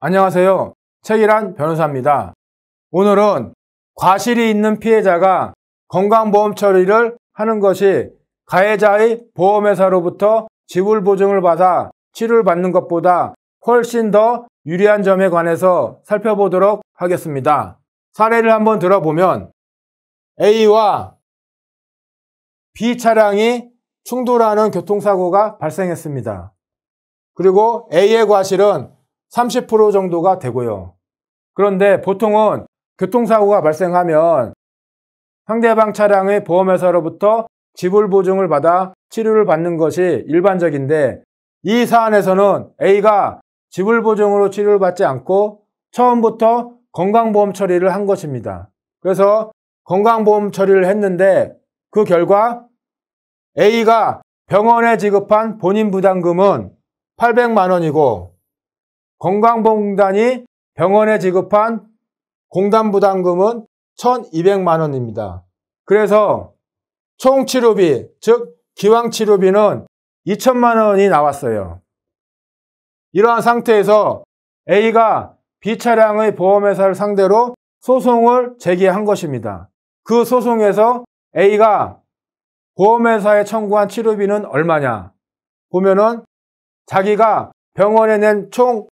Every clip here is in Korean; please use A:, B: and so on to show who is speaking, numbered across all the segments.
A: 안녕하세요. 최기란 변호사입니다. 오늘은 과실이 있는 피해자가 건강보험 처리를 하는 것이 가해자의 보험회사로부터 지불보증을 받아 치료를 받는 것보다 훨씬 더 유리한 점에 관해서 살펴보도록 하겠습니다. 사례를 한번 들어보면 A와 B 차량이 충돌하는 교통사고가 발생했습니다. 그리고 A의 과실은 30% 정도가 되고요. 그런데 보통은 교통사고가 발생하면 상대방 차량의 보험회사로부터 지불보증을 받아 치료를 받는 것이 일반적인데, 이 사안에서는 A가 지불보증으로 치료를 받지 않고 처음부터 건강보험 처리를 한 것입니다. 그래서 건강보험 처리를 했는데 그 결과 A가 병원에 지급한 본인 부담금은 800만 원이고 건강보험공단이 병원에 지급한 공단부담금은 1200만 원입니다. 그래서 총 치료비, 즉 기왕치료비는 2000만 원이 나왔어요. 이러한 상태에서 A가 B 차량의 보험회사를 상대로 소송을 제기한 것입니다. 그 소송에서 A가 보험회사에 청구한 치료비는 얼마냐 보면은 자기가 병원에 낸 총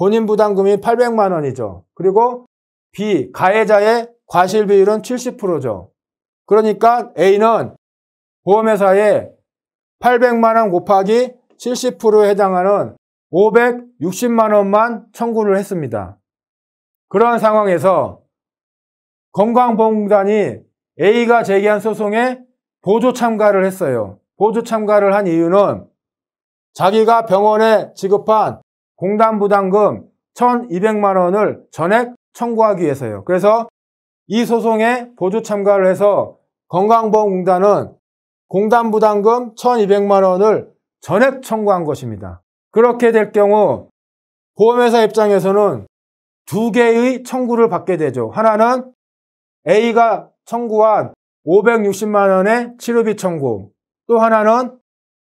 A: 본인 부담금이 800만 원이죠. 그리고 B, 가해자의 과실 비율은 70%죠. 그러니까 A는 보험회사에 800만 원 곱하기 70%에 해당하는 560만 원만 청구를 했습니다. 그런 상황에서 건강보험공단이 A가 제기한 소송에 보조 참가를 했어요. 보조 참가를 한 이유는 자기가 병원에 지급한 공단부담금 1200만 원을 전액 청구하기 위해서요. 그래서 이 소송에 보조 참가를 해서 건강보험공단은 공단부담금 1200만 원을 전액 청구한 것입니다. 그렇게 될 경우 보험회사 입장에서는 두 개의 청구를 받게 되죠. 하나는 A가 청구한 560만 원의 치료비 청구, 또 하나는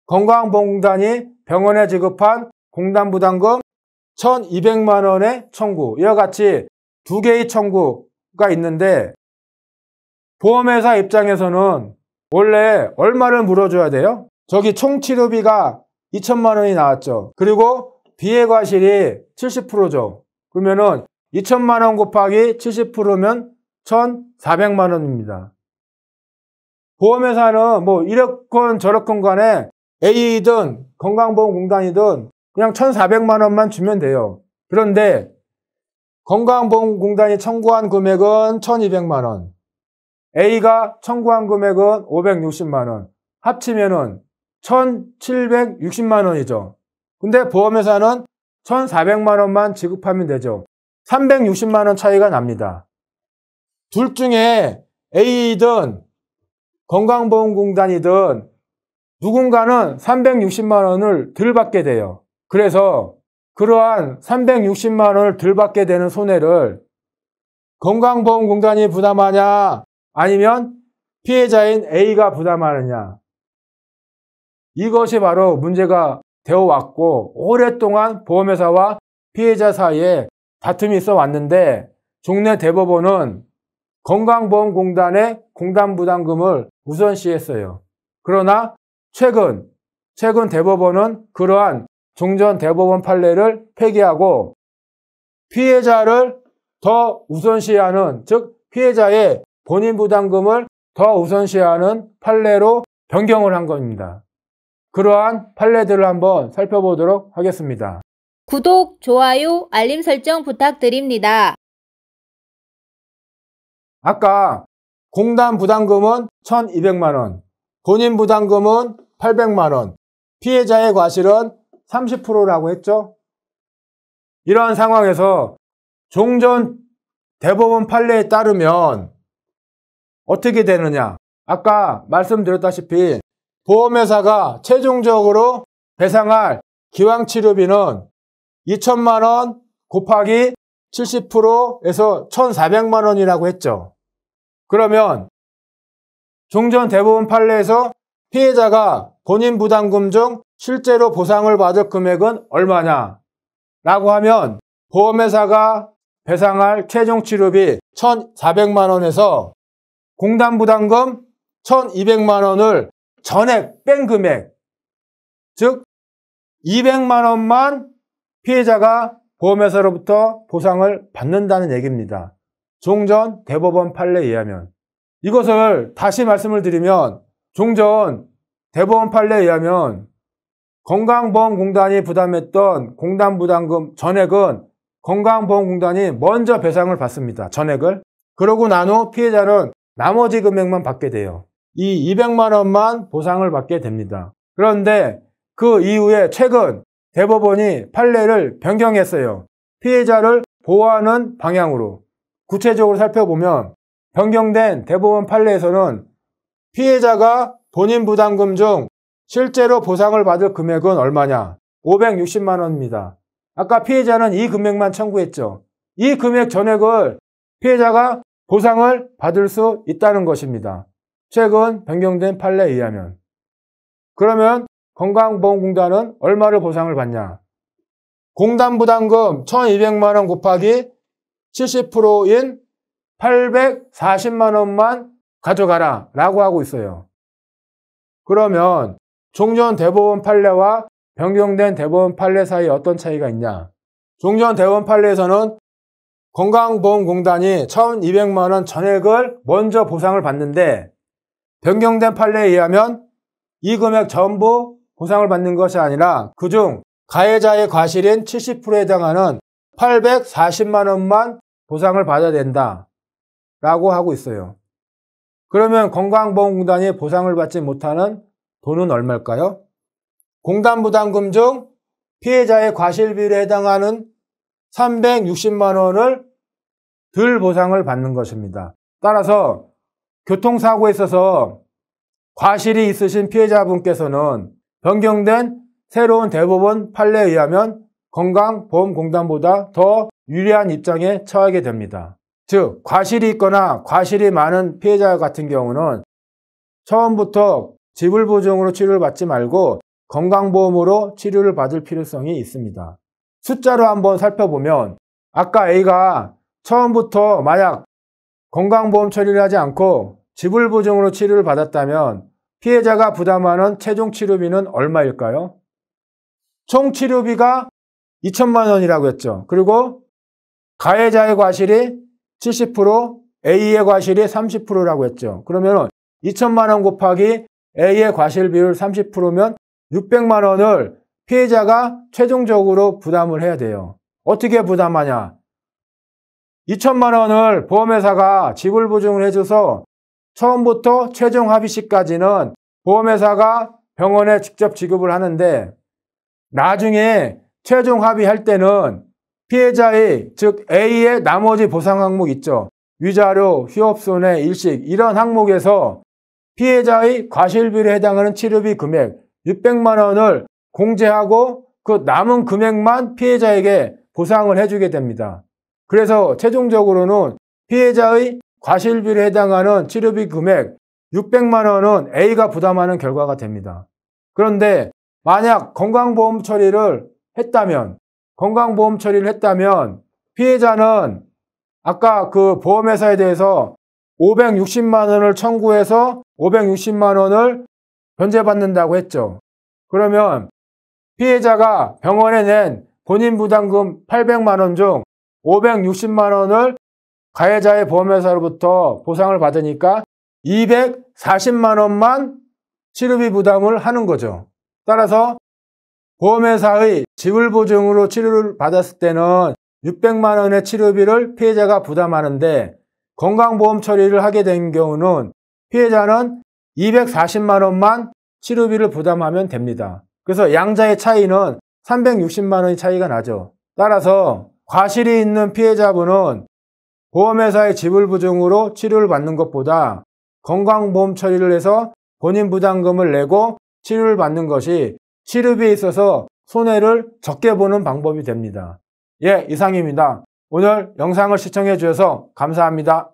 A: 건강보험공단이 병원에 지급한 공단부담금 1200만 원의 청구, 이와 같이 두 개의 청구가 있는데 보험회사 입장에서는 원래 얼마를 물어줘야 돼요? 저기 총 치료비가 2000만 원이 나왔죠. 그리고 B의 과실이 70%죠. 그러면은 2000만 원 곱하기 70%면 1400만 원입니다. 보험회사는 뭐 이렇건 저렇건 간에 A든 건강보험공단이든 그냥 1400만 원만 주면 돼요. 그런데 건강보험공단이 청구한 금액은 1200만 원, A가 청구한 금액은 560만 원, 합치면은 1760만 원이죠. 근데 보험회사는 1400만 원만 지급하면 되죠. 360만 원 차이가 납니다. 둘 중에 A든 건강보험공단이든 누군가는 360만 원을 덜 받게 돼요. 그래서 그러한 360만 원을 덜 받게 되는 손해를 건강보험공단이 부담하냐 아니면 피해자인 A가 부담하느냐, 이것이 바로 문제가 되어 왔고 오랫동안 보험회사와 피해자 사이에 다툼이 있어 왔는데 종래 대법원은 건강보험공단의 공단부담금을 우선시했어요. 그러나 최근 대법원은 그러한 종전 대법원 판례를 폐기하고 피해자를 더 우선시하는, 즉 피해자의 본인 부담금을 더 우선시하는 판례로 변경을 한 겁니다. 그러한 판례들을 한번 살펴보도록 하겠습니다.
B: 구독, 좋아요, 알림 설정 부탁드립니다.
A: 아까 공단 부담금은 1200만 원, 본인 부담금은 800만 원, 피해자의 과실은 30%라고 했죠? 이러한 상황에서 종전 대법원 판례에 따르면 어떻게 되느냐? 아까 말씀드렸다시피 보험회사가 최종적으로 배상할 기왕치료비는 2000만 원 곱하기 70%에서 1400만 원이라고 했죠. 그러면 종전 대법원 판례에서 피해자가 본인 부담금 중 실제로 보상을 받을 금액은 얼마냐? 라고 하면 보험회사가 배상할 최종 치료비 1,400만 원에서 공단부담금 1,200만 원을 전액 뺀 금액, 즉 200만 원만 피해자가 보험회사로부터 보상을 받는다는 얘기입니다. 종전 대법원 판례에 의하면. 이것을 다시 말씀을 드리면 종전 대법원 판례에 의하면 건강보험공단이 부담했던 공단부담금 전액은 건강보험공단이 먼저 배상을 받습니다. 전액을. 그러고 난 후 피해자는 나머지 금액만 받게 돼요. 이 200만 원만 보상을 받게 됩니다. 그런데 그 이후에 최근 대법원이 판례를 변경했어요. 피해자를 보호하는 방향으로. 구체적으로 살펴보면 변경된 대법원 판례에서는 피해자가 본인 부담금 중 실제로 보상을 받을 금액은 얼마냐? 560만 원입니다. 아까 피해자는 이 금액만 청구했죠. 이 금액 전액을 피해자가 보상을 받을 수 있다는 것입니다. 최근 변경된 판례에 의하면. 그러면 건강보험공단은 얼마를 보상을 받냐? 공단부담금 1,200만 원 곱하기 70%인 840만 원만 가져가라 라고 하고 있어요. 그러면 종전 대법원 판례와 변경된 대법원 판례 사이에 어떤 차이가 있냐? 종전 대법원 판례에서는 건강보험공단이 1,200만 원 전액을 먼저 보상을 받는데 변경된 판례에 의하면 이 금액 전부 보상을 받는 것이 아니라 그중 가해자의 과실인 70%에 해당하는 840만 원만 보상을 받아야 된다 라고 하고 있어요. 그러면 건강보험공단이 보상을 받지 못하는 돈은 얼마일까요? 공단부담금 중 피해자의 과실비율에 해당하는 360만 원을 덜 보상을 받는 것입니다. 따라서 교통사고에 있어서 과실이 있으신 피해자분께서는 변경된 새로운 대법원 판례에 의하면 건강보험공단보다 더 유리한 입장에 처하게 됩니다. 즉, 과실이 있거나 과실이 많은 피해자 같은 경우는 처음부터 지불보증으로 치료를 받지 말고 건강보험으로 치료를 받을 필요성이 있습니다. 숫자로 한번 살펴보면 아까 A가 처음부터 만약 건강보험 처리를 하지 않고 지불보증으로 치료를 받았다면 피해자가 부담하는 최종 치료비는 얼마일까요? 총 치료비가 2천만 원이라고 했죠. 그리고 가해자의 과실이 70%, A의 과실이 30%라고 했죠. 그러면 2천만 원 곱하기 A의 과실 비율 30%면 600만 원을 피해자가 최종적으로 부담을 해야 돼요. 어떻게 부담하냐? 2천만 원을 보험회사가 지불보증을 해줘서 처음부터 최종 합의 시까지는 보험회사가 병원에 직접 지급을 하는데 나중에 최종 합의할 때는 피해자의 즉 A의 나머지 보상 항목 있죠. 위자료, 휴업손해, 일식 이런 항목에서 피해자의 과실비율에 해당하는 치료비 금액 600만 원을 공제하고 그 남은 금액만 피해자에게 보상을 해주게 됩니다. 그래서 최종적으로는 피해자의 과실비율에 해당하는 치료비 금액 600만 원은 A가 부담하는 결과가 됩니다. 그런데 만약 건강보험 처리를 했다면 피해자는 아까 그 보험회사에 대해서 560만 원을 청구해서 560만 원을 변제받는다고 했죠. 그러면 피해자가 병원에 낸 본인 부담금 800만 원 중 560만 원을 가해자의 보험회사로부터 보상을 받으니까 240만 원만 치료비 부담을 하는 거죠. 따라서 보험회사의 지불보증으로 치료를 받았을 때는 600만 원의 치료비를 피해자가 부담하는데 건강보험 처리를 하게 된 경우는 피해자는 240만 원만 치료비를 부담하면 됩니다. 그래서 양자의 차이는 360만 원의 차이가 나죠. 따라서 과실이 있는 피해자분은 보험회사의 지불보증으로 치료를 받는 것보다 건강보험 처리를 해서 본인 부담금을 내고 치료를 받는 것이 치료비에 있어서 손해를 적게 보는 방법이 됩니다. 예, 이상입니다. 오늘 영상을 시청해 주셔서 감사합니다.